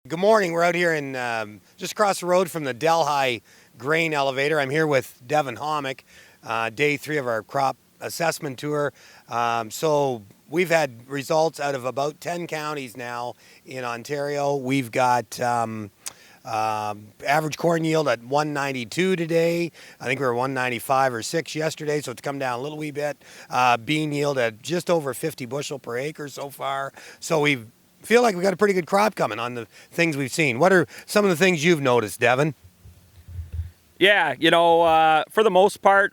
Good morning. We're out here in just across the road from the Delhi grain elevator. I'm here with Devin Homick, day 3 of our crop assessment tour. So we've had results out of about 10 counties now in Ontario. We've got average corn yield at 192 today. I think we were 195 or 6 yesterday, so it's come down a little wee bit. Bean yield at just over 50 bushel per acre so far. So we feel like we've got a pretty good crop coming on the things we've seen. What are some of the things you've noticed, Devin? Yeah, for the most part,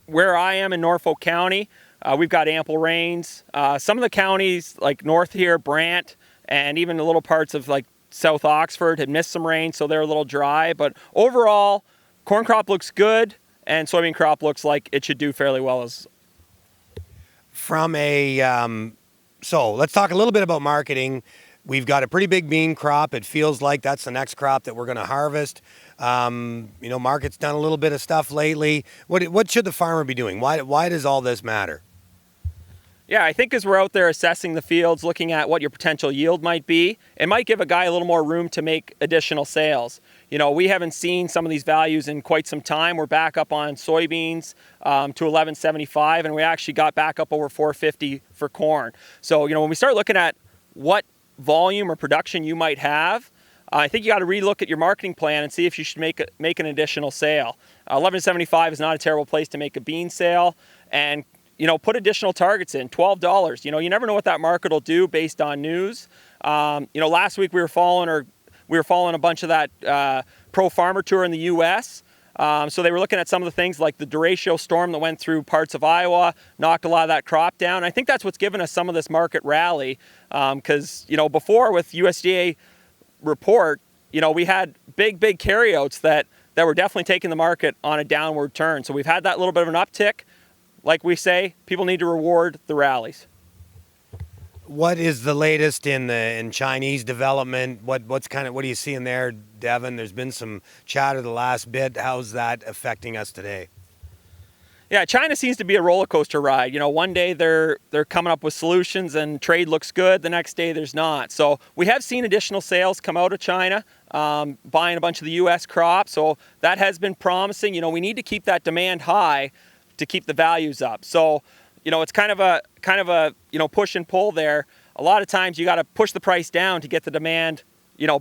where I am in Norfolk County, we've got ample rains. Some of the counties like north here, Brant, and even the little parts of like South Oxford had missed some rain, so they're a little dry. But overall, corn crop looks good, and soybean crop looks like it should do fairly well. So let's talk a little bit about marketing. We've got a pretty big bean crop. It feels like that's the next crop that we're going to harvest. Market's done a little bit of stuff lately. What should the farmer be doing? Why does all this matter? Yeah, I think as we're out there assessing the fields, looking at what your potential yield might be, it might give a guy a little more room to make additional sales. We haven't seen some of these values in quite some time. We're back up on soybeans to 11.75, and we actually got back up over 4.50 for corn. So, when we start looking at what volume or production you might have, I think you got to relook at your marketing plan and see if you should make an additional sale. 11.75 is not a terrible place to make a bean sale, and put additional targets in. $12. You never know what that market will do based on news. Last week we were following a bunch of that pro farmer tour in the U.S. So they were looking at some of the things like the derecho storm that went through parts of Iowa, knocked a lot of that crop down. I think that's what's given us some of this market rally. Because before with USDA report, we had big carryouts that were definitely taking the market on a downward turn. So we've had that little bit of an uptick. Like we say, people need to reward the rallies. What is the latest in Chinese development? What are you seeing there, Devin? There's been some chatter the last bit. How's that affecting us today? Yeah, China seems to be a roller coaster ride. One day they're coming up with solutions and trade looks good. The next day there's not. So we have seen additional sales come out of China, buying a bunch of the U.S. crop. So that has been promising. We need to keep that demand high to keep the values up. So, it's kind of a push and pull there. A lot of times you got to push the price down to get the demand,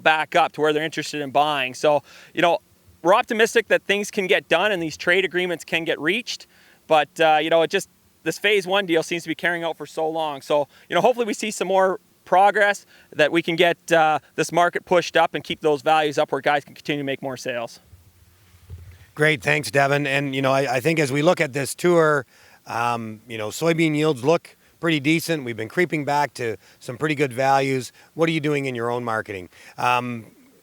back up to where they're interested in buying. So, we're optimistic that things can get done and these trade agreements can get reached. But, this phase 1 deal seems to be carrying out for so long. So, hopefully we see some more progress that we can get this market pushed up and keep those values up where guys can continue to make more sales. Great, thanks, Devin. And I think as we look at this tour, soybean yields look pretty decent. We've been creeping back to some pretty good values. What are you doing in your own marketing?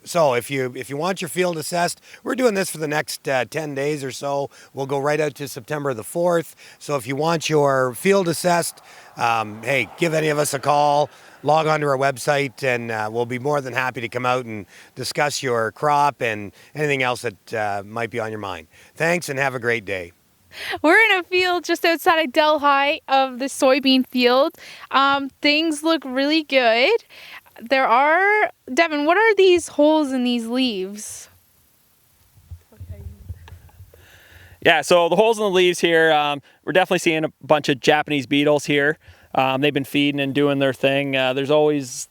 So if you want your field assessed, we're doing this for the next 10 days or so. We'll go right out to September the 4th. So if you want your field assessed, hey, give any of us a call. Log on to our website, and we'll be more than happy to come out and discuss your crop and anything else that might be on your mind. Thanks, and have a great day. We're in a field just outside of Delhi of the soybean field. Things look really good. Devin, what are these holes in these leaves? Yeah, so the holes in the leaves here, we're definitely seeing a bunch of Japanese beetles here. They've been feeding and doing their thing. There's always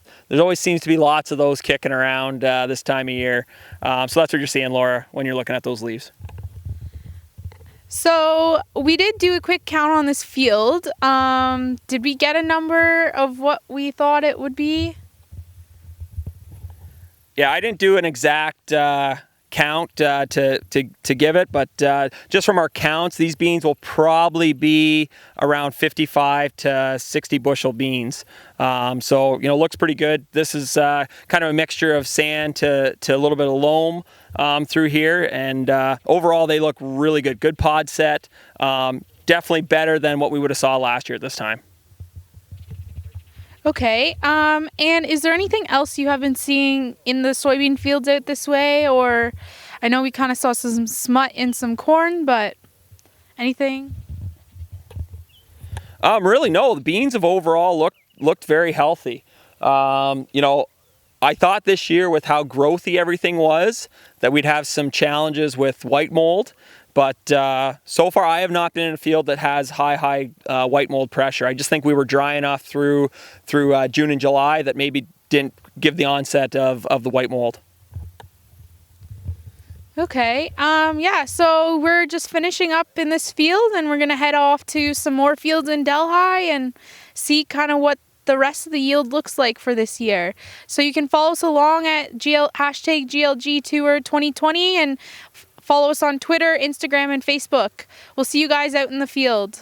seems to be lots of those kicking around this time of year. So that's what you're seeing, Laura, when you're looking at those leaves. So we did do a quick count on this field. Did we get a number of what we thought it would be? Yeah, I didn't do an exact count to give it, but just from our counts, these beans will probably be around 55 to 60 bushel beans. So looks pretty good. This is kind of a mixture of sand to a little bit of loam through here, and overall they look really good. Good pod set. Definitely better than what we would have saw last year at this time. Okay, and is there anything else you have been seeing in the soybean fields out this way? Or I know we kind of saw some smut in some corn, but anything? Really, no. The beans have overall looked very healthy. I thought this year, with how growthy everything was, that we'd have some challenges with white mold. But so far, I have not been in a field that has high white mold pressure. I just think we were dry enough through June and July that maybe didn't give the onset of the white mold. Okay. Yeah, so we're just finishing up in this field, and we're going to head off to some more fields in Delhi and see kind of what the rest of the yield looks like for this year. So you can follow us along at hashtag GLG Tour 2020 and follow us on Twitter, Instagram, and Facebook. We'll see you guys out in the field.